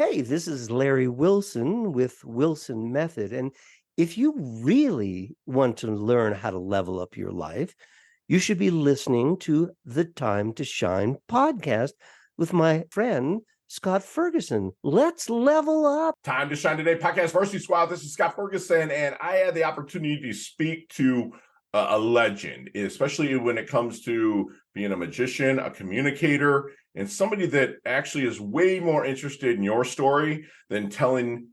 Hey, this is Larry Wilson with Wilson Method. And if you really want to learn how to level up your life, you should be listening to the Time to Shine podcast with my friend, Scott Ferguson. Let's level up. Time to Shine Today podcast, Varsity Squad. This is Scott Ferguson, and I had the opportunity to speak to a legend, especially when it comes to being a magician, a communicator, and somebody that actually is way more interested in your story than telling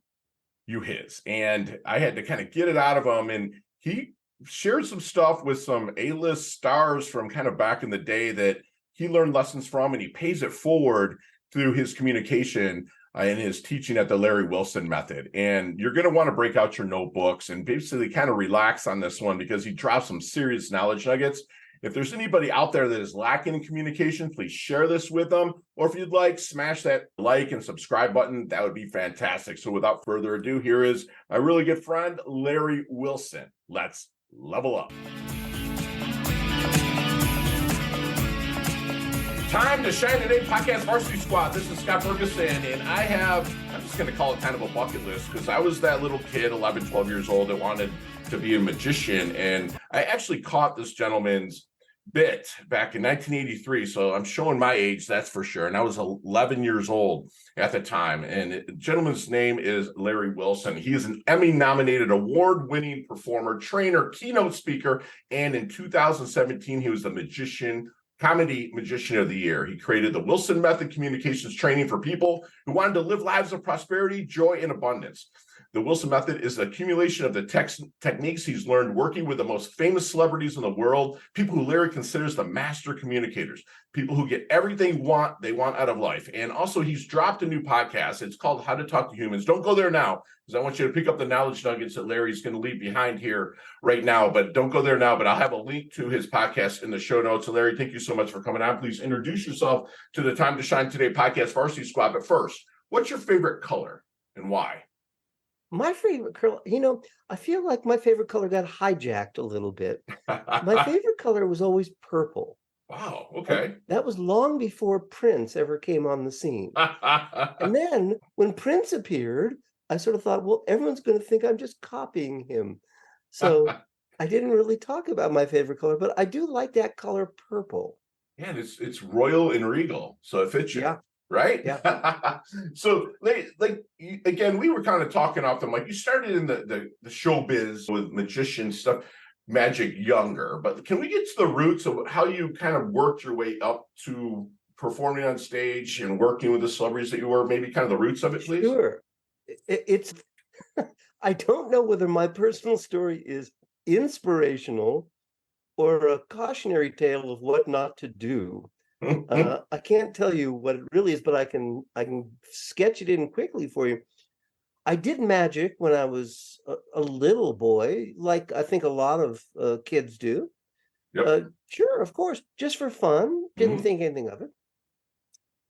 you his. And I had to kind of get it out of him, and he shared some stuff with some A-list stars from kind of back in the day that he learned lessons from, and he pays it forward through his communication and his teaching at the Larry Wilson Method. And you're going to want to break out your notebooks and basically kind of relax on this one, because he drops some serious knowledge nuggets. If there's anybody out there that is lacking in communication, please share this with them. Or if you'd like, smash that like and subscribe button. That would be fantastic. So without further ado, here is my really good friend, Larry Wilson. Let's level up. Time to Shine Today podcast, Varsity Squad. This is Scott Ferguson, and I'm just going to call it kind of a bucket list, because I was that little kid, 11, 12 years old, that wanted to be a magician. And I actually caught this gentleman's bit back in 1983. So I'm showing my age, that's for sure. And I was 11 years old at the time. And the gentleman's name is Larry Wilson. He is an Emmy-nominated award-winning performer, trainer, keynote speaker. And in 2017, he was the Comedy Magician of the Year. He created the Wilson Method communications training for people who wanted to live lives of prosperity, joy, and abundance. The Wilson Method is the accumulation of the techniques he's learned working with the most famous celebrities in the world, people who Larry considers the master communicators, people who get everything they want out of life. And also, he's dropped a new podcast. It's called How to Talk to Humans. Don't go there now, because I want you to pick up the knowledge nuggets that Larry's going to leave behind here right now. But don't go there now. But I'll have a link to his podcast in the show notes. So Larry, thank you so much for coming on. Please introduce yourself to the Time to Shine Today podcast, Varsity Squad. But first, what's your favorite color and why? My favorite color, I feel like my favorite color got hijacked a little bit. My favorite color was always purple. Wow, okay. And that was long before Prince ever came on the scene. And then when Prince appeared, I sort of thought, well, everyone's going to think I'm just copying him. So I didn't really talk about my favorite color, but I do like that color purple. Yeah, and it's royal and regal, so it fits you. Yeah. Right? Yeah. So, again, we were kind of talking off them. Like, you started in the showbiz with magician stuff, magic younger. But can we get to the roots of how you kind of worked your way up to performing on stage and working with the celebrities that you were? Maybe kind of the roots of it, please. Sure. It's I don't know whether my personal story is inspirational or a cautionary tale of what not to do. I can't tell you what it really is, but I can sketch it in quickly for you. I did magic when I was a little boy, like I think a lot of kids do. Yep. Sure, of course, just for fun. Didn't think anything of it.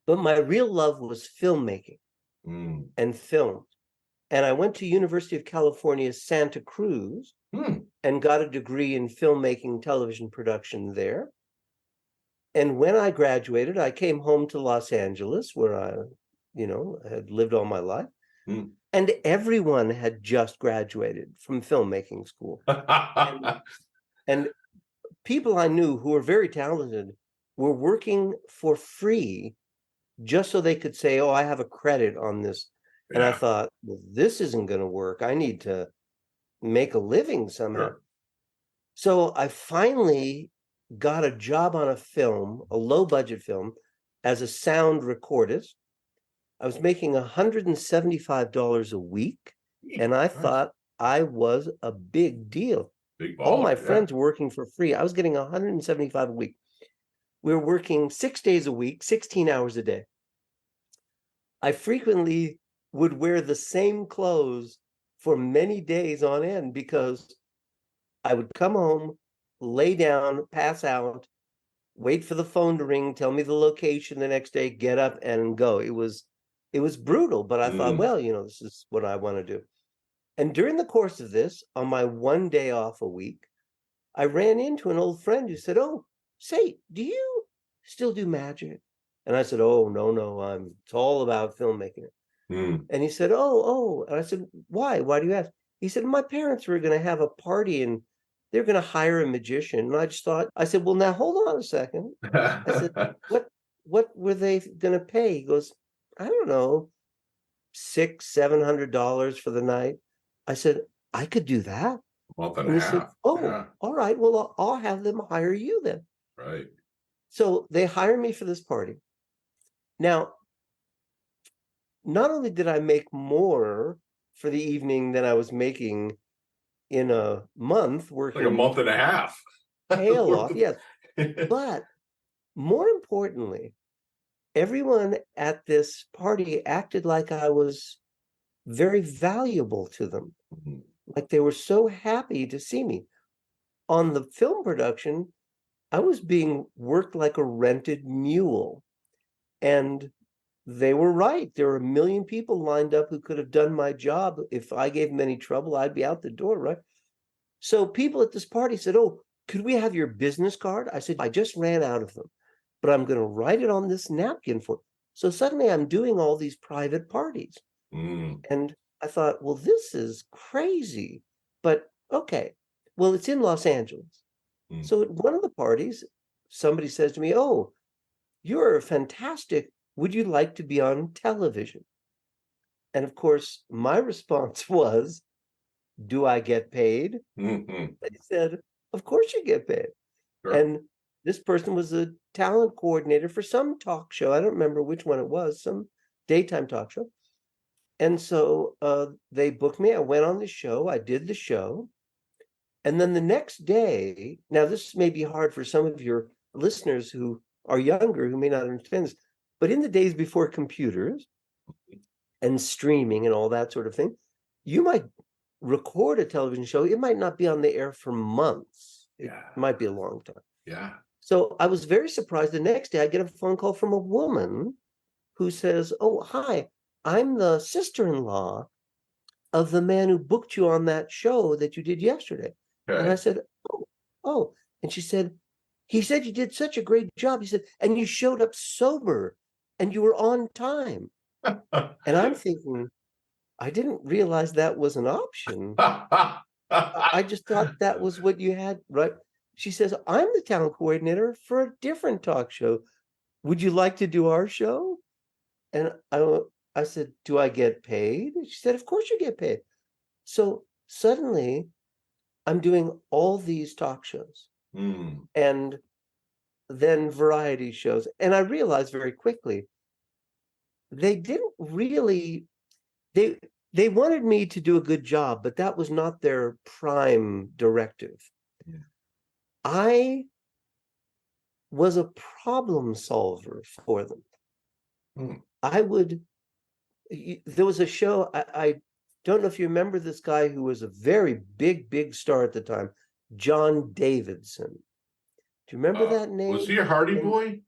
But my real love was filmmaking and film. And I went to University of California, Santa Cruz, and got a degree in filmmaking, television production there. And when I graduated, I came home to Los Angeles, where I, had lived all my life. And everyone had just graduated from filmmaking school. and people I knew who were very talented were working for free just so they could say, oh, I have a credit on this. And I thought, well, this isn't going to work. I need to make a living somehow. Sure. So I finally got a job on a film, a low-budget film, as a sound recordist. I was making $175 a week, and I thought I was a big deal. Big baller, all my friends were working for free. I was getting $175 a week. We were working 6 days a week, 16 hours a day. I frequently would wear the same clothes for many days on end, because I would come home, lay down, pass out, wait for the phone to ring, tell me the location the next day, get up and go. It was brutal, but I thought, well, this is what I want to do. And during the course of this, on my one day off a week, I ran into an old friend who said, oh, say, do you still do magic? And I said, oh, no, it's all about filmmaking. And he said, oh. And I said, why? Why do you ask? He said, my parents were going to have a party and they're going to hire a magician. And I said, well, now hold on a second. I said, what were they going to pay? He goes, I don't know, $600-700 for the night. I said, I could do that. Month and And a he said, half. oh, Yeah. all right. Well, I'll have them hire you then. Right. So they hired me for this party. Now, not only did I make more for the evening than I was making in a month working Like a month and a half. tail off, yes. But more importantly, everyone at this party acted like I was very valuable to them. Like they were so happy to see me. On the film production, I was being worked like a rented mule. And they were right. There were a million people lined up who could have done my job. If I gave them any trouble, I'd be out the door, right? So people at this party said, oh, could we have your business card? I said, I just ran out of them, but I'm going to write it on this napkin for you. So suddenly I'm doing all these private parties. And I thought, well, this is crazy, but okay. Well, it's in Los Angeles. So at one of the parties, somebody says to me, oh, you're fantastic. Would you like to be on television? And of course, my response was, do I get paid? They said, of course you get paid. Sure. And this person was a talent coordinator for some talk show. I don't remember which one it was, some daytime talk show. And so they booked me. I went on the show. I did the show. And then the next day, now this may be hard for some of your listeners who are younger, who may not understand this, but in the days before computers and streaming and all that sort of thing, you might record a television show. It might not be on the air for months. It might be a long time. Yeah. So I was very surprised. The next day I get a phone call from a woman who says, oh, hi, I'm the sister-in-law of the man who booked you on that show that you did yesterday. Okay. And I said, oh. And she said, he said you did such a great job. He said, and you showed up sober and you were on time. And I'm thinking, I didn't realize that was an option. I just thought that was what you had, right? She says, I'm the talent coordinator for a different talk show. Would you like to do our show? And I said, do I get paid? She said, of course you get paid. So suddenly I'm doing all these talk shows and then variety shows. And I realized very quickly, they didn't really, they wanted me to do a good job, but that was not their prime directive. I was a problem solver for them. There was a show, I don't know if you remember this guy who was a very big star at the time, John Davidson. Do you remember that name? Was he a Hardy Boy?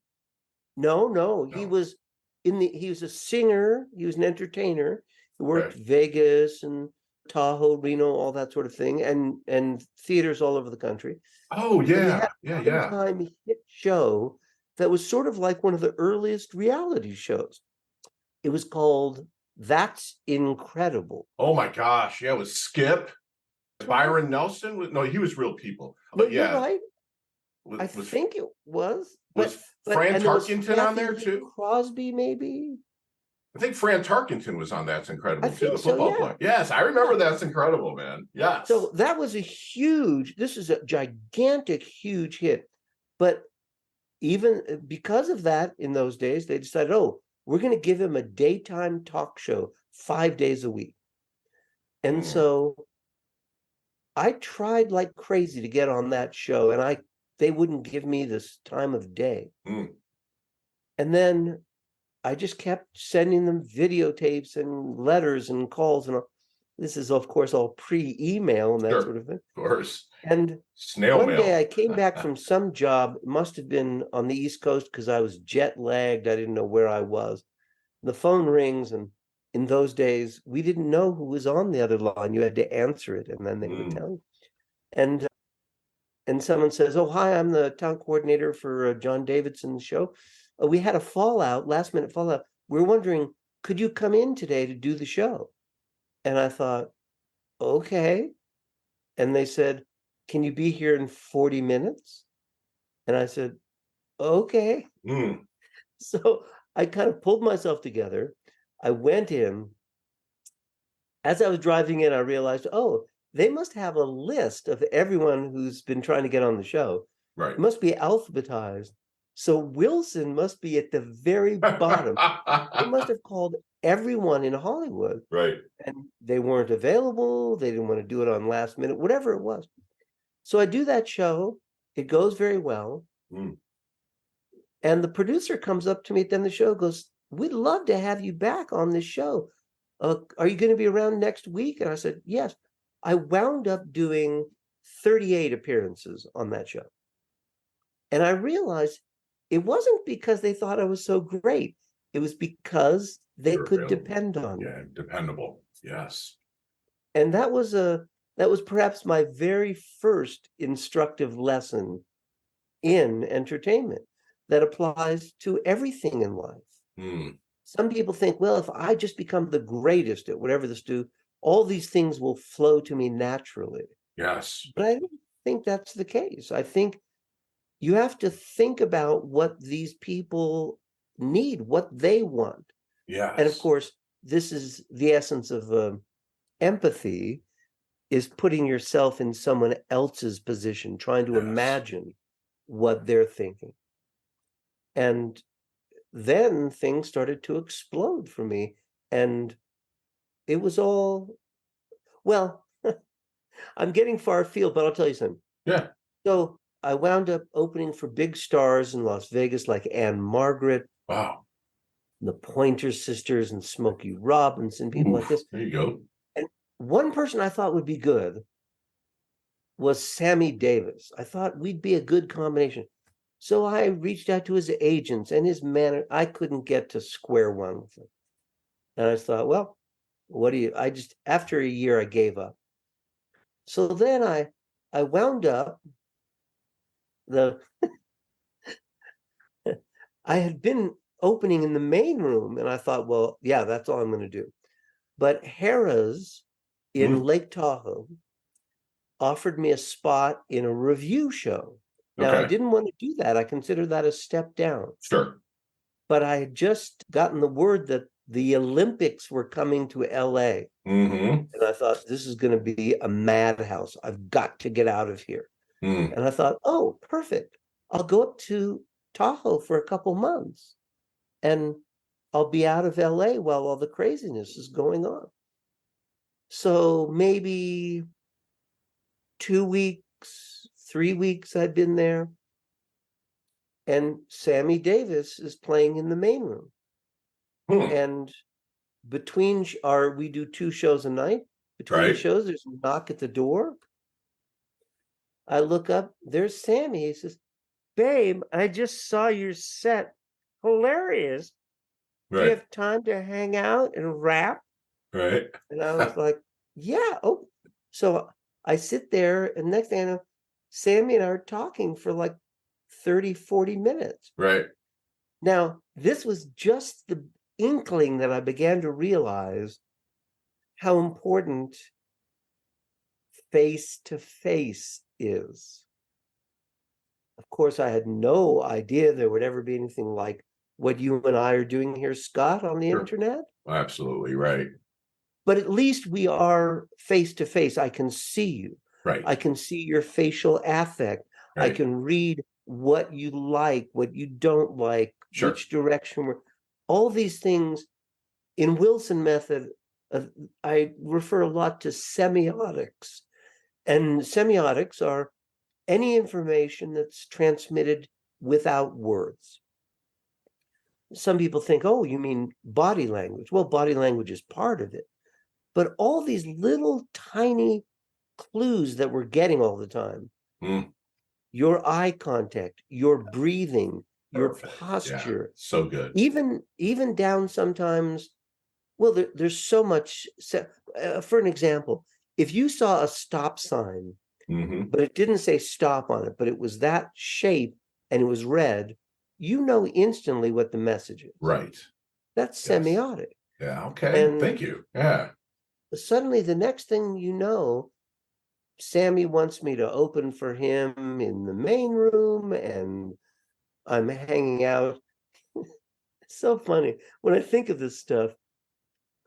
No. He was he was a singer, he was an entertainer. He worked Vegas and Tahoe, Reno, all that sort of thing, and theaters all over the country. Oh, yeah. Time hit show that was sort of like one of the earliest reality shows. It was called That's Incredible. Oh my gosh. Yeah, it was Skip. Byron Nelson? No, he was real people. But You're right. I think it was. Was Fran Tarkenton on there too? Crosby, maybe? I think Fran Tarkenton was on That's Incredible too, the so, football player. Yes, I remember That's Incredible, man. Yes. So that was this is a gigantic, huge hit. But even because of that, in those days, they decided, we're going to give him a daytime talk show 5 days a week. And so I tried like crazy to get on that show, and they wouldn't give me this time of day. And then I just kept sending them videotapes and letters and calls, and this is of course all pre-email and that sort of thing. Of course. And snail mail. One day I came back from some job. It must have been on the East Coast because I was jet lagged. I didn't know where I was. The phone rings, and in those days we didn't know who was on the other line. You had to answer it, and then they would tell you. And someone says, "Oh, hi, I'm the talent coordinator for John Davidson's show. We had a fallout, last minute fallout. We're wondering, could you come in today to do the show? And I thought, okay. And they said, can you be here in 40 minutes? And I said, okay. So I kind of pulled myself together. I went in. As I was driving in, I realized, oh, they must have a list of everyone who's been trying to get on the show. Right. It must be alphabetized. So Wilson must be at the very bottom. They must have called everyone in Hollywood. Right. And they weren't available. They didn't want to do it on last minute, whatever it was. So I do that show. It goes very well. And the producer comes up to me at the end of the show, goes, we'd love to have you back on this show. Are you going to be around next week? And I said, yes. I wound up doing 38 appearances on that show. And I realized it wasn't because they thought I was so great. It was because they could depend on me. Yeah, dependable. Yes. And that was perhaps my very first instructive lesson in entertainment that applies to everything in life. Some people think, well, if I just become the greatest at whatever this do, all these things will flow to me naturally. Yes. But I don't think that's the case. I think you have to think about what these people need, what they want. Yes. And of course, this is the essence of empathy, is putting yourself in someone else's position, trying to imagine what they're thinking. And then things started to explode for me. And it was all, well, I'm getting far afield, but I'll tell you something. Yeah. So I wound up opening for big stars in Las Vegas, like Anne Margaret. Wow. The Pointer Sisters and Smokey Robinson, people like this. There you go. And one person I thought would be good was Sammy Davis. I thought we'd be a good combination. So I reached out to his agents and his manager. I couldn't get to square one with him. And I thought, well, after a year, I gave up. So then I wound up, I had been opening in the main room, and I thought, well, yeah, that's all I'm going to do. But Harrah's in Lake Tahoe offered me a spot in a review show. Now, I didn't want to do that. I consider that a step down. Sure. But I had just gotten the word that the Olympics were coming to LA. And I thought, this is going to be a madhouse. I've got to get out of here. And I thought, oh, perfect. I'll go up to Tahoe for a couple months and I'll be out of LA while all the craziness is going on. So maybe 2 weeks, 3 weeks I'd been there. And Sammy Davis is playing in the main room. And between we do 2 shows a night. Between the shows, there's a knock at the door. I look up, there's Sammy. He says, babe, I just saw your set. Hilarious. Do you have time to hang out and rap? Right. And I was like, yeah. Oh, so I sit there, and next thing I know, Sammy and I are talking for like 30, 40 minutes. Right. Now, this was just the inkling that I began to realize how important face-to-face is. Of course, I had no idea there would ever be anything like what you and I are doing here, Scott, on the internet. Absolutely right. But at least we are face-to-face. I can see you. Right. I can see your facial affect. I can read what you like, what you don't like, which direction we're. All these things in Wilson method, I refer a lot to semiotics. And semiotics are any information that's transmitted without words. Some people think, oh, you mean body language. Well, body language is part of it. But all these little tiny clues that we're getting all the time, your eye contact, your breathing, your posture. Yeah, so good. Even down sometimes, well, there's so much. For an example, if you saw a stop sign, but it didn't say stop on it, but it was that shape and it was red, you know instantly what the message is. Right. That's semiotic. Yeah. Okay. And Thank you. Yeah. suddenly the next thing you know, Sammy wants me to open for him in the main room, and I'm hanging out. It's so funny. When I think of this stuff,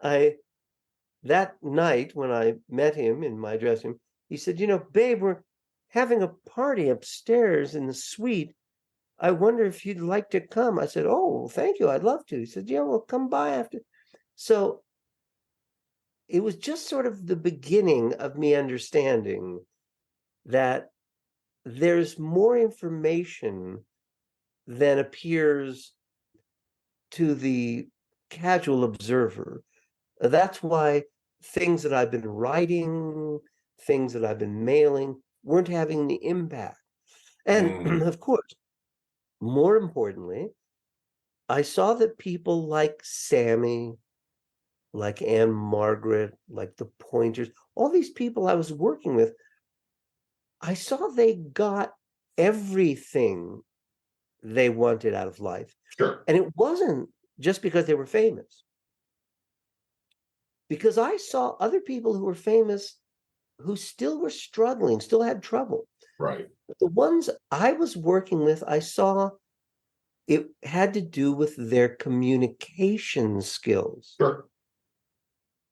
that night when I met him in my dressing room, he said, babe, we're having a party upstairs in the suite. I wonder if you'd like to come. I said, oh, thank you. I'd love to. He said, yeah, well, come by after. So it was just sort of the beginning of me understanding that there's more information than appears to the casual observer. That's why things that I've been writing, things that I've been mailing weren't having the impact. And of course, more importantly, I saw that people like Sammy, like Anne Margaret, like the Pointers, all these people I was working with, I saw they got everything they wanted out of life. Sure. And it wasn't just because they were famous. Because I saw other people who were famous who still were struggling, still had trouble. Right. But the ones I was working with, I saw it had to do with their communication skills. Sure.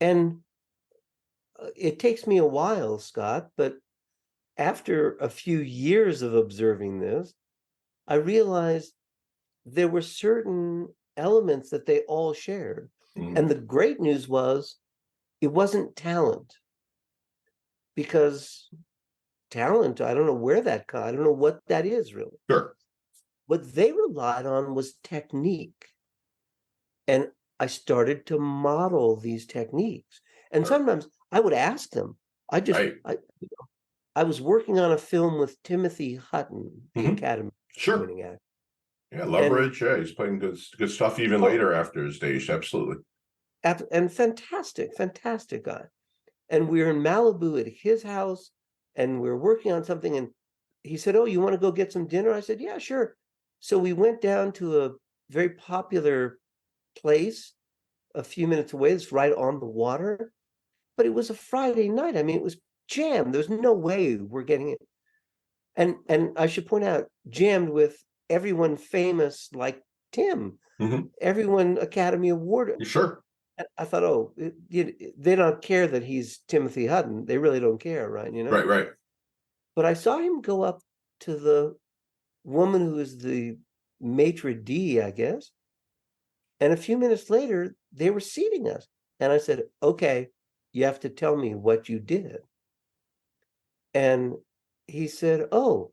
And it takes me a while, Scott, but after a few years of observing this, I realized there were certain elements that they all shared. And the great news was it wasn't talent. Because talent, I don't know where that comes. I don't know what that is really. Sure. What they relied on was technique. And I started to model these techniques. And sometimes I would ask them. I was working on a film with Timothy Hutton, the Academy winning actor. Yeah, Leverage. He's playing good stuff even later after his days. Absolutely. And fantastic guy. And we were in Malibu at his house, and we were working on something. And he said, oh, you want to go get some dinner? I said, yeah, sure. So we went down to a very popular place a few minutes away. It's right on the water. But it was a Friday night. I mean, it was jammed. There's no way we're getting it. And I should point out, jammed with everyone famous like Tim, everyone Academy Award. Sure. I thought, oh, they don't care that he's Timothy Hutton. They really don't care, right? Right. But I saw him go up to the woman who is the maitre d', I guess. And a few minutes later, they were seating us. And I said, okay, you have to tell me what you did. And he said, oh,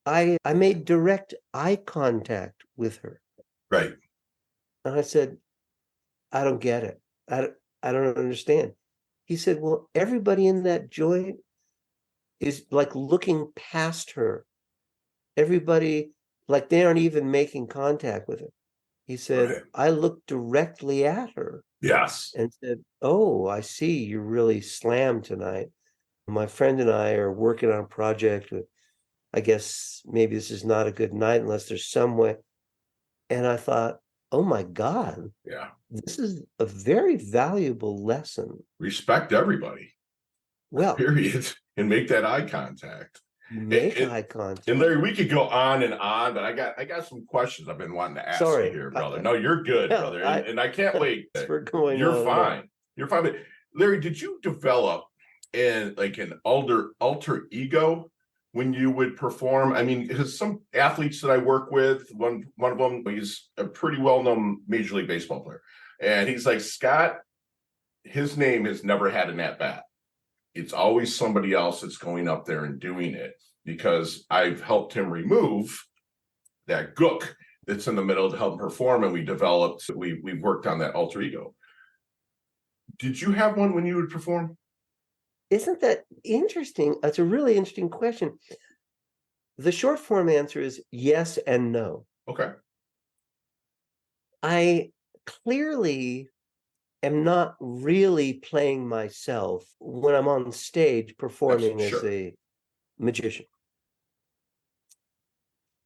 I made direct eye contact with her. Right. And I said, I don't get it. I don't understand. He said, well, everybody in that joint is like looking past her. Everybody, like they aren't even making contact with her. He said, I looked directly at her. Yes. And said, oh, I see you're really slammed tonight. My friend and I are working on a project. I guess maybe this is not a good night unless there's some way. And I thought, oh my God. Yeah. This is a very valuable lesson. Respect everybody. Well, period. And make that eye contact. Eye contact. And Larry, we could go on and on, but I got some questions I've been wanting to ask you here, brother. No, you're good, brother. And I can't wait. You're fine. You're fine. But Larry, did you develop an alter ego when you would perform? I mean, because some athletes that I work with, one of them, he's a pretty well-known Major League Baseball player. And he's like, Scott, his name has never had an at-bat. It's always somebody else that's going up there and doing it, because I've helped him remove that gook that's in the middle to help him perform. And we've worked on that alter ego. Did you have one when you would perform? Isn't that interesting? That's a really interesting question. The short form answer is yes and no. Okay. I clearly am not really playing myself when I'm on stage performing as a magician.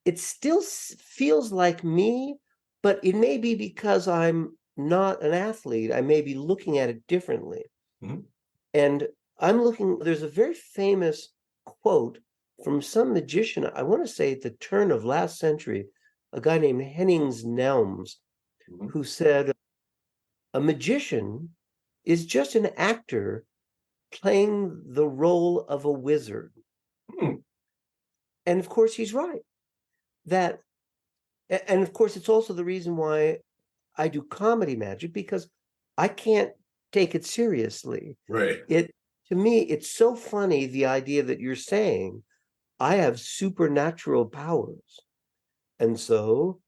It still feels like me, but it may be because I'm not an athlete, I may be looking at it differently. Mhm. And there's a very famous quote from some magician, I want to say at the turn of last century, a guy named Hennings Nelms, Mhm. who said, a magician is just an actor playing the role of a wizard. Hmm. And of course, he's right. And of course, it's also the reason why I do comedy magic, because I can't take it seriously. Right. To me, it's so funny, the idea that you're saying I have supernatural powers. And so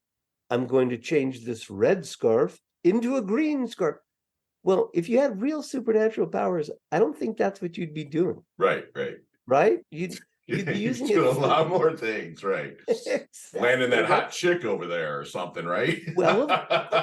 I'm going to change this red scarf into a green scarf. Well, if you had real supernatural powers, I don't think that's what you'd be doing. Right. Right? You'd be using it a for lot more things, right? exactly, Landing that right? hot chick over there or something, right? Well,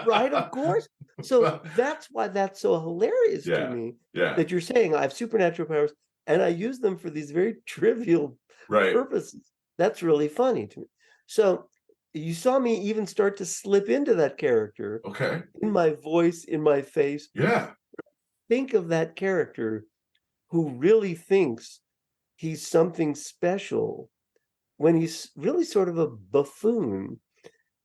right, of course. So that's why that's so hilarious to me, Yeah. that you're saying I have supernatural powers and I use them for these very trivial Right. purposes. That's really funny to me. So you saw me even start to slip into that character Okay. in my voice, in my face. Yeah. Think of that character who really thinks he's something special when he's really sort of a buffoon.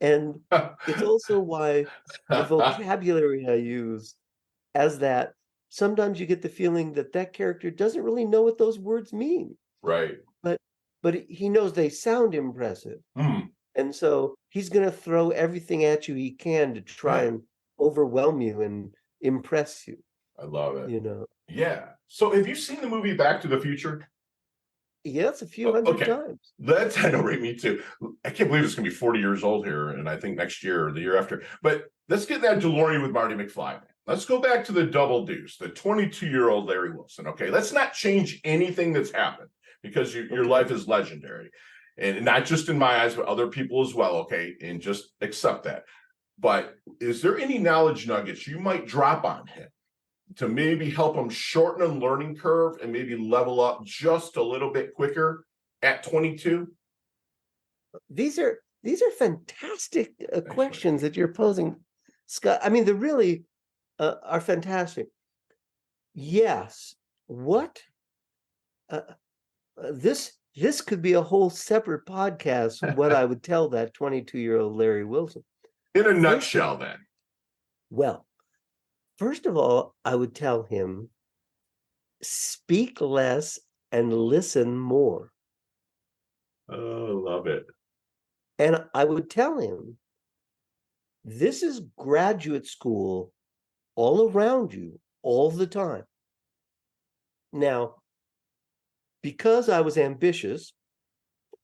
And it's also why the vocabulary I use as that, sometimes you get the feeling that that character doesn't really know what those words mean, Right. but he knows they sound impressive. Hmm. And so he's going to throw everything at you he can to try Yeah. and overwhelm you and impress you, I love it. you know. Yeah. So have you seen the movie Back to the Future? Yes, a few hundred Okay. times. That's, I know, right? Me too. I can't believe it's going to be 40 years old here, and I think next year or the year after. But let's get that DeLorean with Marty McFly. Let's go back to the double deuce, the 22-year-old Larry Wilson. Okay, let's not change anything that's happened, because your life is legendary, and not just in my eyes, but other people as well. Okay, and just accept that. But is there any knowledge nuggets you might drop on him to maybe help him shorten a learning curve and maybe level up just a little bit quicker at 22? These are fantastic questions that you're posing, Scott. I mean, they really are fantastic. Yes. What? This could be a whole separate podcast, what I would tell that 22-year-old Larry Wilson. In a nutshell, then. Well, first of all, I would tell him, speak less and listen more. Oh, love it. And I would tell him, this is graduate school all around you all the time. Now, because I was ambitious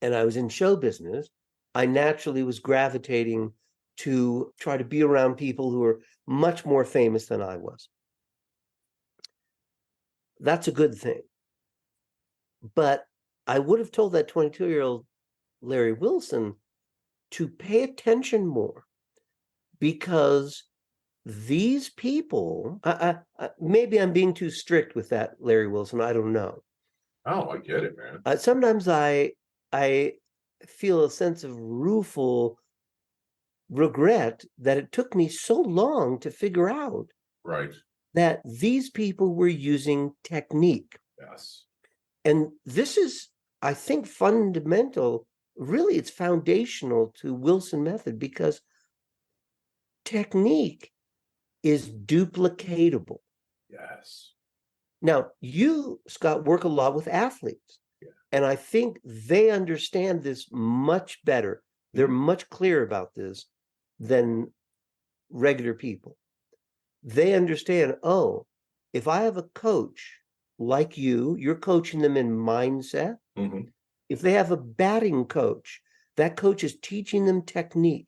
and I was in show business, I naturally was gravitating to try to be around people who are much more famous than I was. That's a good thing. But I would have told that 22-year-old Larry Wilson to pay attention more, because these people, maybe I'm being too strict with that, Larry Wilson, I don't know. Oh, I get it, man. Sometimes I feel a sense of rueful regret that it took me so long to figure out Right. that these people were using technique. Yes. And this is, I think, fundamental. Really, it's foundational to Wilson method, because technique is duplicatable. Yes. Now, you, Scott, work a lot with athletes. Yeah. And I think they understand this much better. They're much clearer about this than regular people. They understand, oh, if I have a coach like you're coaching them in mindset. Mm-hmm. If they have a batting coach, that coach is teaching them technique.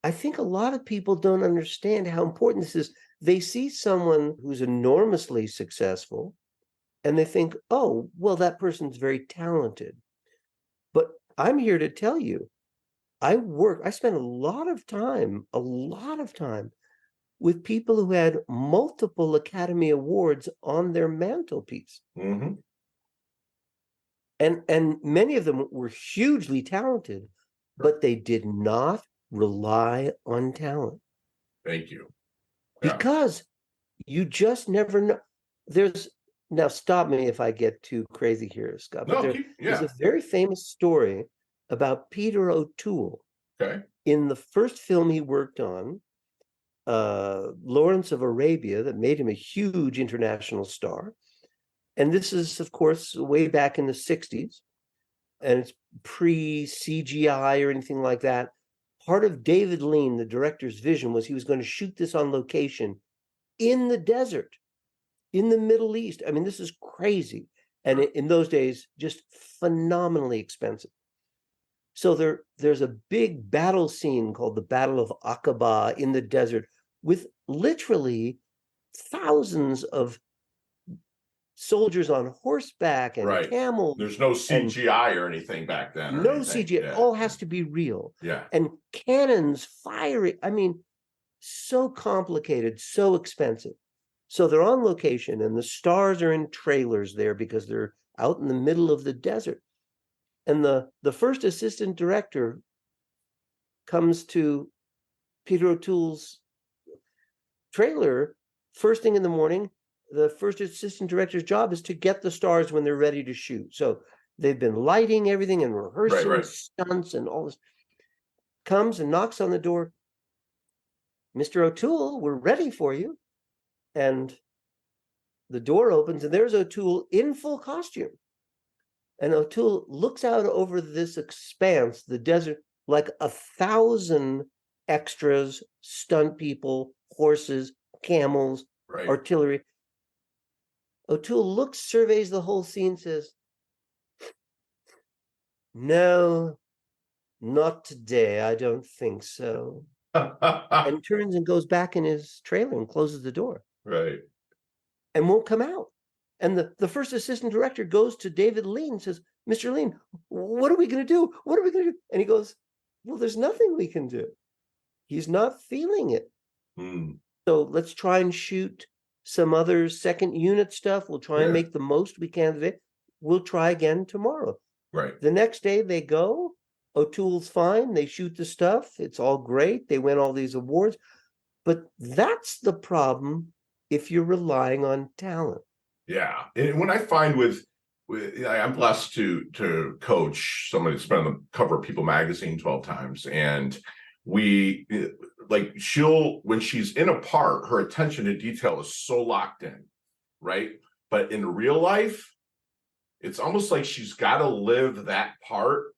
I think a lot of people don't understand how important this is. They see someone who's enormously successful and they think, oh, well, that person's very talented. But I'm here to tell you, I spent a lot of time with people who had multiple Academy Awards on their mantelpiece. Mm-hmm. And many of them were hugely talented, but they did not rely on talent. Thank you. Yeah. Because you just never know. Now stop me if I get too crazy here, Scott. But there's a very famous story about Peter O'Toole. Okay. In the first film he worked on, Lawrence of Arabia, that made him a huge international star. And this is, of course, way back in the 60s. And it's pre-CGI or anything like that. Part of David Lean, the director's vision, was he was going to shoot this on location in the desert, in the Middle East. I mean, this is crazy. And in those days, just phenomenally expensive. So there's a big battle scene called the Battle of Aqaba in the desert with literally thousands of soldiers on horseback and camels. There's no CGI or anything back then. No CGI. It all has to be real. Yeah. And cannons firing. I mean, so complicated, so expensive. So they're on location and the stars are in trailers there because they're out in the middle of the desert. And the first assistant director comes to Peter O'Toole's trailer first thing in the morning. The first assistant director's job is to get the stars when they're ready to shoot. So they've been lighting everything and rehearsing stunts and all this. Comes and knocks on the door. Mr. O'Toole, we're ready for you. And the door opens and there's O'Toole in full costume. And O'Toole looks out over this expanse, the desert, like 1,000 extras, stunt people, horses, camels, artillery. O'Toole looks, surveys the whole scene, says, "No, not today. I don't think so." And turns and goes back in his trailer and closes the door. Right. And won't come out. And the first assistant director goes to David Lean and says, "Mr. Lean, what are we going to do? What are we going to do?" And he goes, "Well, there's nothing we can do." He's not feeling it. So let's try and shoot some other second unit stuff. We'll try and make the most we can of it. We'll try again tomorrow. Right. The next day they go. O'Toole's fine. They shoot the stuff. It's all great. They win all these awards. But that's the problem if you're relying on talent. Yeah. And when I find I'm blessed to coach somebody that's been on the cover of People magazine 12 times. And when she's in a part, her attention to detail is so locked in, right? But in real life, it's almost like she's got to live that part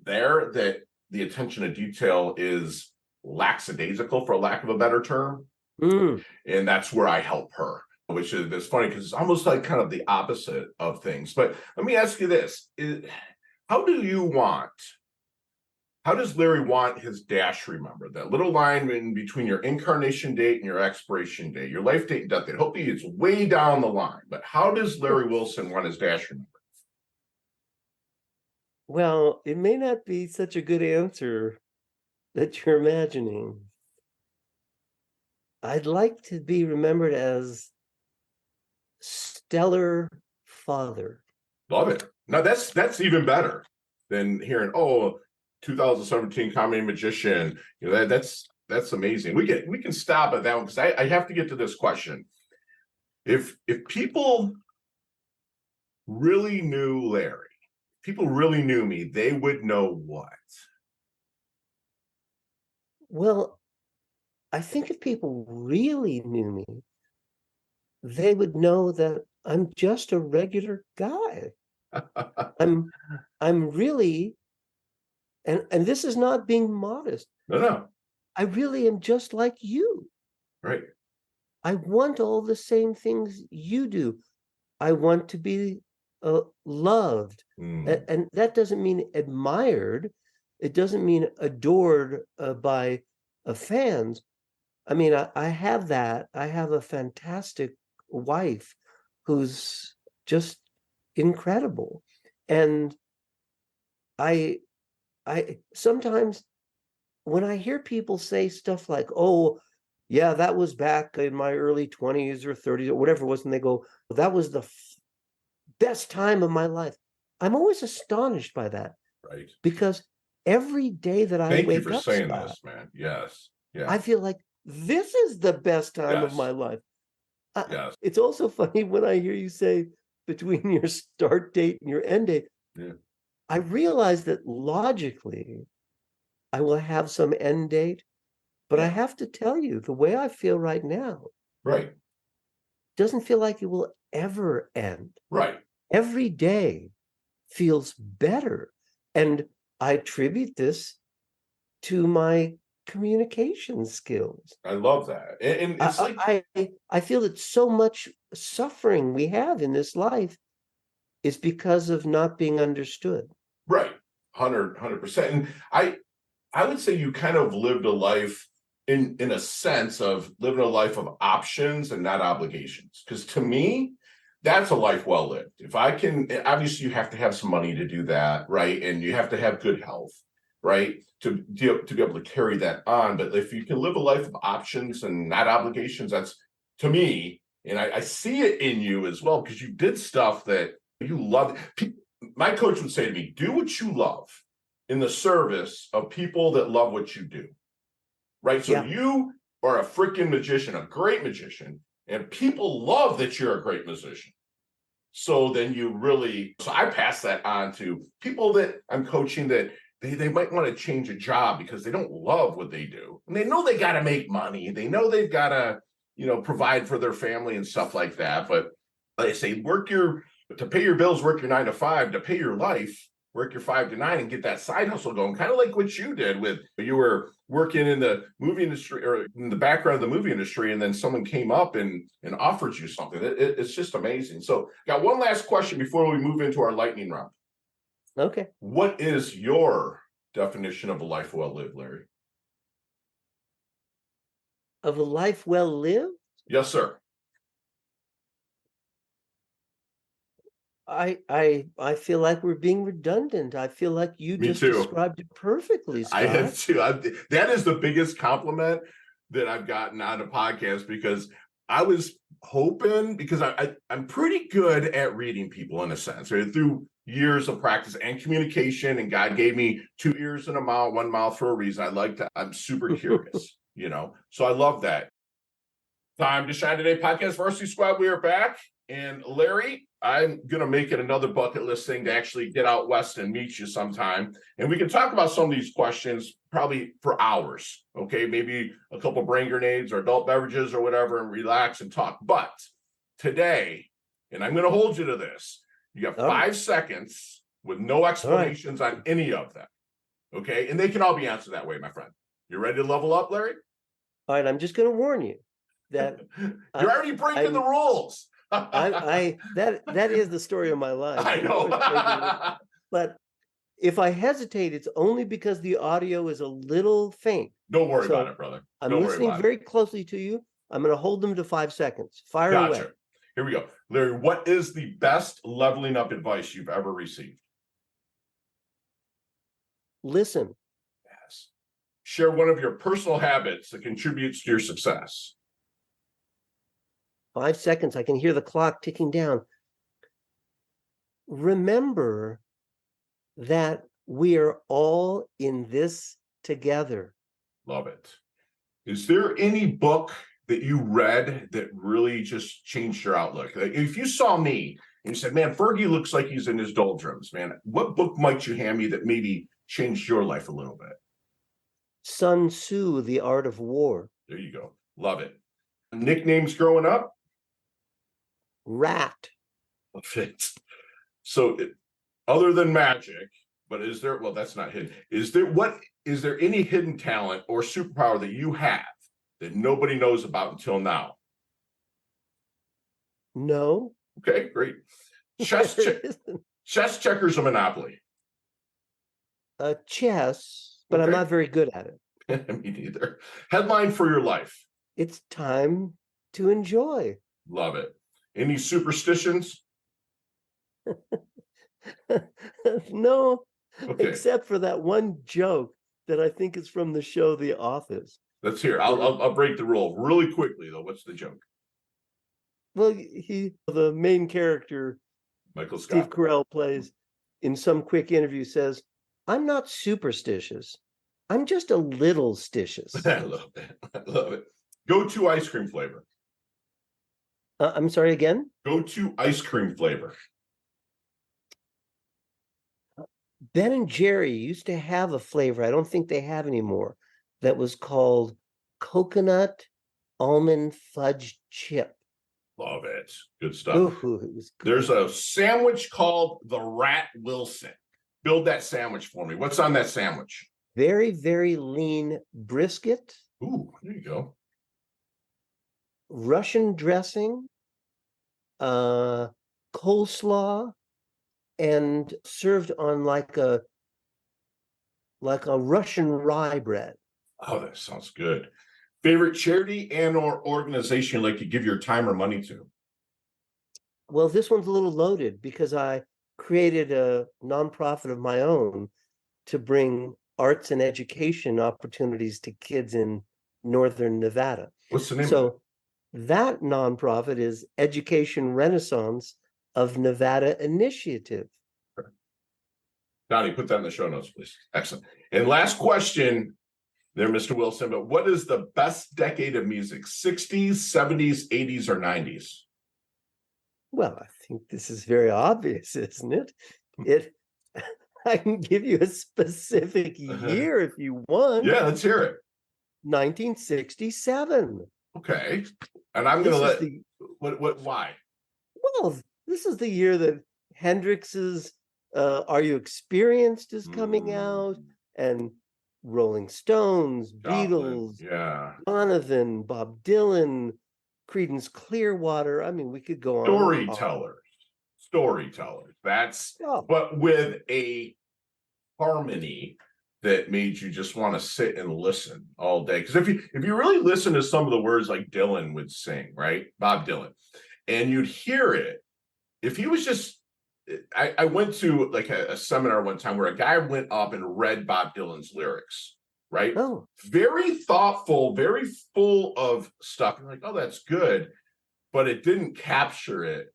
there, that the attention to detail is lackadaisical, for lack of a better term. And that's where I help her, which is, it's funny because it's almost like kind of the opposite of things. But let me ask you this. How does Larry want his dash remembered? That little line in between your incarnation date and your expiration date, your life date and death date. Hopefully it's way down the line. But how does Larry Wilson want his dash remembered? Well, it may not be such a good answer that you're imagining. I'd like to be remembered as stellar father. Love it. Now that's even better than hearing, 2017 comedy magician. You know, that's amazing. We can stop at that one because I have to get to this question. If people really knew Larry, people really knew me, they would know what? Well, I think if people really knew me, they would know that I'm just a regular guy. I'm really, and this is not being modest. No. I really am just like you. Right. I want all the same things you do. I want to be loved. And that doesn't mean admired. It doesn't mean adored by fans. I mean, I have that. I have a fantastic wife who's just incredible. And I sometimes when I hear people say stuff like, "Oh, yeah, that was back in my early 20s or 30s or whatever it was," and they go, "That was the best time of my life." I'm always astonished by that. Right. Because every day that I wake up, thank you for saying this, man. Yes. Yeah. I feel like this is the best time of Yes. my life. Yes. It's also funny when I hear you say between your start date and your end date. Yeah. I realize that logically I will have some end date, but I have to tell you, the way I feel right now Right. doesn't feel like it will ever end. Right. Every day feels better. And I attribute this to my communication skills. I love that. And it's I feel that so much suffering we have in this life is because of not being understood. right. 100%. And I would say you kind of lived a life in a sense of living a life of options and not obligations. Because to me, that's a life well lived. If I can, obviously you have to have some money to do that, right? And you have to have good health, right? To be able to carry that on. But if you can live a life of options and not obligations, that's, to me, and I see it in you as well, because you did stuff that you love. My coach would say to me, do what you love in the service of people that love what you do, right? So you are a freaking magician, a great magician, and people love that you're a great musician. So then so I pass that on to people that I'm coaching that they might want to change a job because they don't love what they do. And they know they got to make money. They know they've got to, provide for their family and stuff like that. But they say, to pay your bills, work your 9 to 5, to pay your life, work your 5 to 9 and get that side hustle going. Kind of like what you did you were working in the movie industry or in the background of the movie industry. And then someone came up and offered you something. It's just amazing. So got one last question before we move into our lightning round. Okay. What is your definition of a life well lived, Larry? Of a life well lived? Yes, sir. I feel like we're being redundant. I feel like you Me just too. described it perfectly, Scott. I have too. That is the biggest compliment that I've gotten on a podcast, because I was hoping, because I'm pretty good at reading people in a sense, right? Through years of practice and communication, and God gave me 2 ears and a mouth, 1 mouth for a reason. I'm super curious, so I love that. Time to Shine Today podcast Varsity Squad. We are back. And Larry, I'm going to make it another bucket list thing to actually get out west and meet you sometime. And we can talk about some of these questions probably for hours. Okay, maybe a couple brain grenades or adult beverages or whatever, and relax and talk. But today, and I'm going to hold you to this, you got 5 seconds with no explanations on any of them. Okay, and they can all be answered that way, my friend. You ready to level up, Larry? All right, I'm just going to warn you that you're already breaking the rules. That is the story of my life. I know. But if I hesitate, it's only because the audio is a little faint. Don't worry about it, brother. I'm listening very closely to you. I'm going to hold them to 5 seconds. Fire away. Here we go. Larry, what is the best leveling up advice you've ever received? Listen. Yes. Share one of your personal habits that contributes to your success. 5 seconds. I can hear the clock ticking down. Remember that we are all in this together. Love it. Is there any book that you read that really just changed your outlook? Like, if you saw me and you said, man, Fergie looks like he's in his doldrums, man, what book might you hand me that maybe changed your life a little bit? Sun Tzu, The Art of War. There you go. Love it. Nicknames growing up? Rat. So other than magic, but that's not hidden. Is there any hidden talent or superpower that you have that nobody knows about until now? No. Okay, great. Chess checkers or Monopoly? Chess, but I'm not very good at it. Me neither. Headline for your life? It's time to enjoy. Love it. Any superstitions? No, except for that one joke that I think is from the show The Office. Let's hear. I'll break the rule really quickly though. What's the joke? Well, the main character, Michael Scott, Steve Carell plays, in some quick interview says, "I'm not superstitious. I'm just a little stitious." I love that. I love it. Go-to ice cream flavor. I'm sorry again? Go-to ice cream flavor. Ben and Jerry used to have a flavor, I don't think they have anymore, that was called coconut almond fudge chip. Love it. Good stuff. Ooh, it was good. There's a sandwich called the Rat Wilson. Build that sandwich for me. What's on that sandwich? Very, very lean brisket. Ooh, there you go. Russian dressing, coleslaw, and served on like a Russian rye bread. Oh, that sounds good. Favorite charity and or organization you'd like to give your time or money to? Well, this one's a little loaded because I created a nonprofit of my own to bring arts and education opportunities to kids in northern Nevada. What's the name of it? So that nonprofit is Education Renaissance of Nevada Initiative. Donnie, put that in the show notes, please. Excellent. And last question there, Mr. Wilson, but what is the best decade of music? 60s, 70s, 80s, or 90s? Well, I think this is very obvious, isn't it? I can give you a specific year if you want. Yeah, let's hear it. 1967. Okay. And I'm going to why? Well, this is the year that Hendrix's Are You Experienced is coming out, and Rolling Stones, Beatles, Donovan, Bob Dylan, Creedence Clearwater. I mean, we could go on. Storytellers. That's but with a harmony that made you just want to sit and listen all day. Because if you really listen to some of the words like Dylan would sing, right? Bob Dylan, and you'd hear it, if he was just I went to like a seminar one time where a guy went up and read Bob Dylan's lyrics, right? Oh. Very thoughtful, very full of stuff. You're like, oh, that's good. But it didn't capture it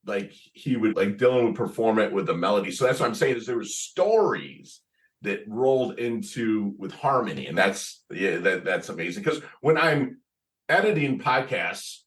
like Dylan would perform it with the melody. So that's what I'm saying is there were stories that rolled into with harmony. And that's amazing. Because when I'm editing podcasts,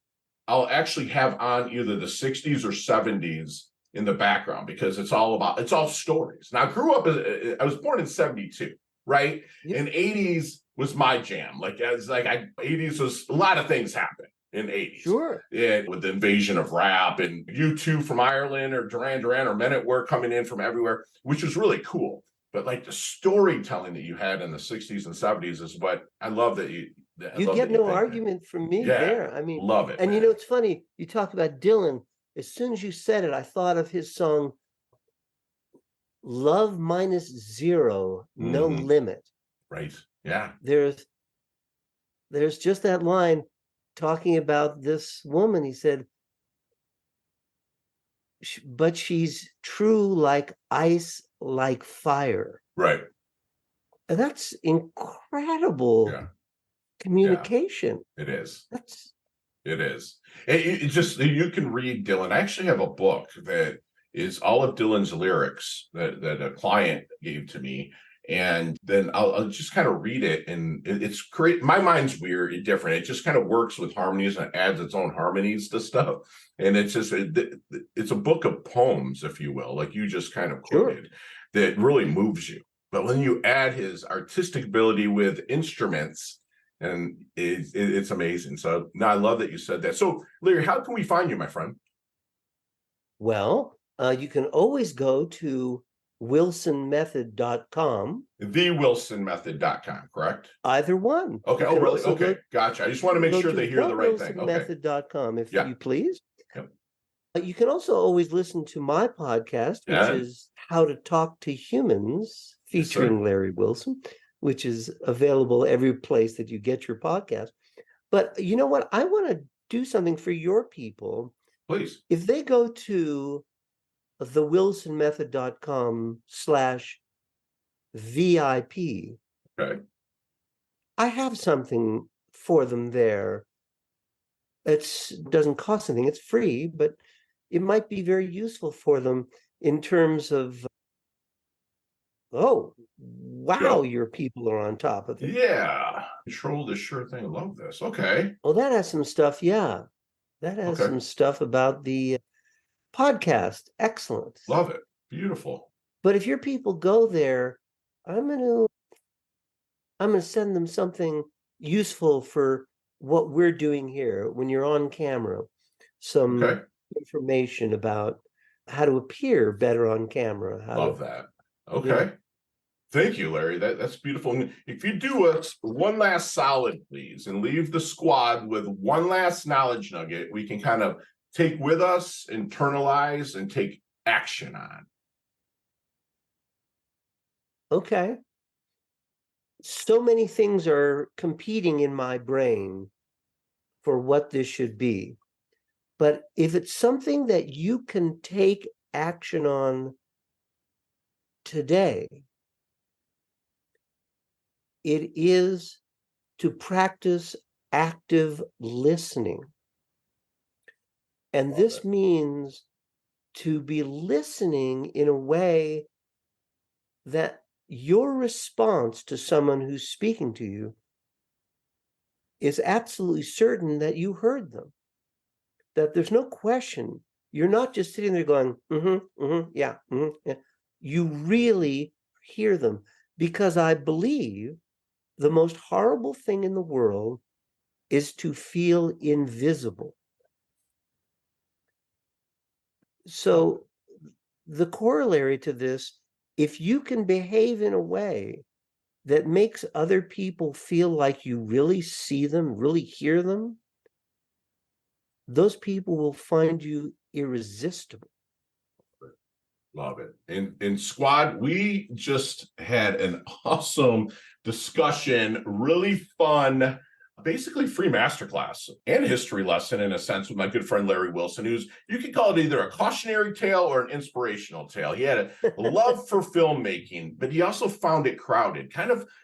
I'll actually have on either the 60s or 70s in the background because it's all stories. Now I was born in 72, right? Yep. And 80s was my jam. 80s was a lot of things happened in 80s. Sure. And with the invasion of rap and U2 from Ireland or Duran Duran or Men at Work coming in from everywhere, which was really cool. But like the storytelling that you had in the 60s and 70s is what I love that you get no argument from me there. I mean, love it. And man. it's funny, you talk about Dylan. As soon as you said it, I thought of his song, Love Minus Zero, No Limit. Right. Yeah. There's just that line talking about this woman. He said, but she's true like ice, like fire. Right. And that's incredible communication. It is. It is. It just, you can read Dylan. I actually have a book that is all of Dylan's lyrics that a client gave to me. And then I'll just kind of read it. And it's great. My mind's weird and different. It just kind of works with harmonies and adds its own harmonies to stuff. And it's just, it's a book of poems, if you will, like you just kind of quoted, that really moves you. But when you add his artistic ability with instruments, and it's amazing. So now I love that you said that. So Larry, how can we find you, my friend? Well, you can always go to wilsonmethod.com. TheWilsonMethod.com, correct? Either one. Okay. Oh, really? Okay. Gotcha. I just want to make sure they hear the right thing. Okay. Wilsonmethod.com, if you please. Yep. You can also always listen to my podcast, which is How to Talk to Humans, featuring Larry Wilson, which is available every place that you get your podcast. But you know what? I want to do something for your people. Please. If they go to thewilsonmethod.com/VIP, okay, I have something for them there. It doesn't cost anything. It's free, but it might be very useful for them in terms of Oh, wow, Yep. your people are on top of it. Yeah. Control the sure thing. Love this. Okay. Well, that has some stuff. Yeah. That has Okay. some stuff about the podcast. Excellent. Love it. Beautiful. But if your people go there, I'm going to send them something useful for what we're doing here when you're on camera. Some Okay. information about how to appear better on camera. Love that. Okay. Thank you, Larry. That's beautiful. And if you do us one last solid, please, and leave the squad with one last knowledge nugget we can kind of take with us, internalize, and take action on. Okay. So many things are competing in my brain for what this should be. But if it's something that you can take action on today, it is to practice active listening. And this means to be listening in a way that your response to someone who's speaking to you is absolutely certain that you heard them, that there's no question. You're not just sitting there going, yeah. You really hear them, because I believe the most horrible thing in the world is to feel invisible. So the corollary to this, if you can behave in a way that makes other people feel like you really see them, really hear them, those people will find you irresistible. Love it. And squad, we just had an awesome discussion, really fun, basically free masterclass and history lesson in a sense with my good friend Larry Wilson, who's, you could call it either a cautionary tale or an inspirational tale. He had a love for filmmaking, but he also found it crowded.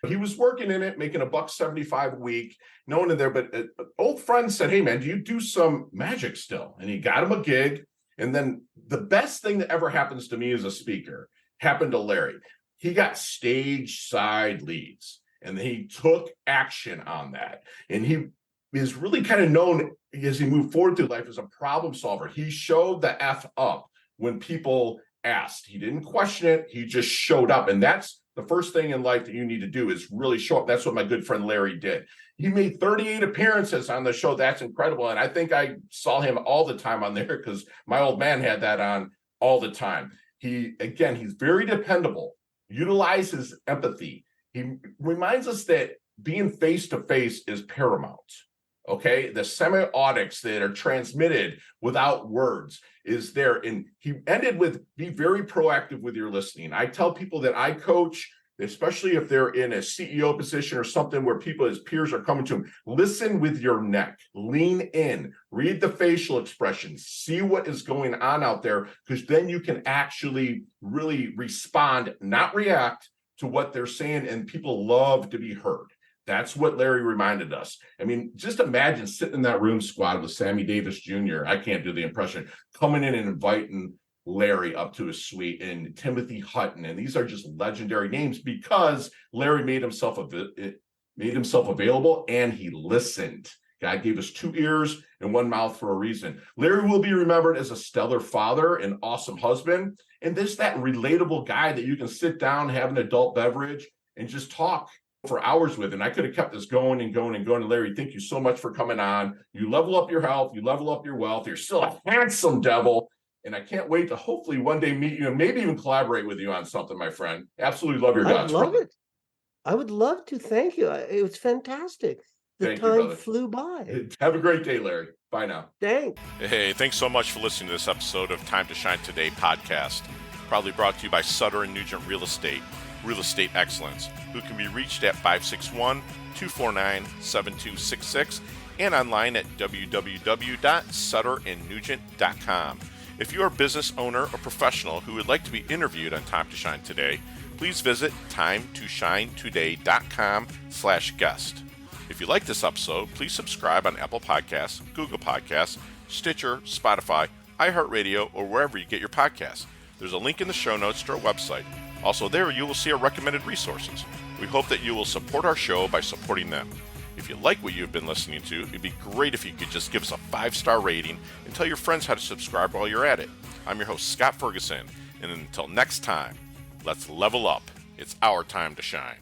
He was working in it, making $1.75 a week, no one in there, but an old friend said, hey man, do you do some magic still? And he got him a gig. And then the best thing that ever happens to me as a speaker happened to Larry. He got stage side leads and he took action on that. And he is really kind of known as he moved forward through life as a problem solver. He showed the F up when people asked. He didn't question it. He just showed up. And that's the first thing in life that you need to do, is really show up. That's what my good friend Larry did. He made 38 appearances on the show. That's incredible. And I think I saw him all the time on there because my old man had that on all the time. He's very dependable, utilizes empathy. He reminds us that being face-to-face is paramount. Okay, the semiotics that are transmitted without words is there. And he ended with, be very proactive with your listening. I tell people that I coach, especially if they're in a CEO position or something where people, his peers, are coming to him, listen with your neck, lean in, read the facial expressions, see what is going on out there, because then you can actually really respond, not react to what they're saying. And people love to be heard. That's what Larry reminded us. I mean, just imagine sitting in that room, squad, with Sammy Davis Jr. I can't do the impression, coming in and inviting Larry up to his suite, and Timothy Hutton. And these are just legendary names because Larry made himself available and he listened. God gave us 2 ears and 1 mouth for a reason. Larry will be remembered as a stellar father, an awesome husband, and just that relatable guy that you can sit down, have an adult beverage, and just talk for hours with. And I could have kept this going and going and going. And Larry, thank you so much for coming on. You level up your health, you level up your wealth. You're still a handsome devil. And I can't wait to hopefully one day meet you and maybe even collaborate with you on something, my friend. Absolutely love your guts. I love it. I would love to. Thank you. It was fantastic. The time flew by. Have a great day, Larry. Bye now. Thanks. Hey, thanks so much for listening to this episode of Time to Shine Today podcast. Proudly brought to you by Sutter & Nugent Real Estate Excellence, who can be reached at 561-249-7266 and online at www.sutterandnugent.com. If you are a business owner or professional who would like to be interviewed on Time to Shine Today, please visit timetoshinetoday.com/guest. If you like this episode, please subscribe on Apple Podcasts, Google Podcasts, Stitcher, Spotify, iHeartRadio, or wherever you get your podcasts. There's a link in the show notes to our website. Also there, you will see our recommended resources. We hope that you will support our show by supporting them. If you like what you've been listening to, it'd be great if you could just give us a 5-star rating and tell your friends how to subscribe while you're at it. I'm your host, Scott Ferguson, and until next time, let's level up. It's our time to shine.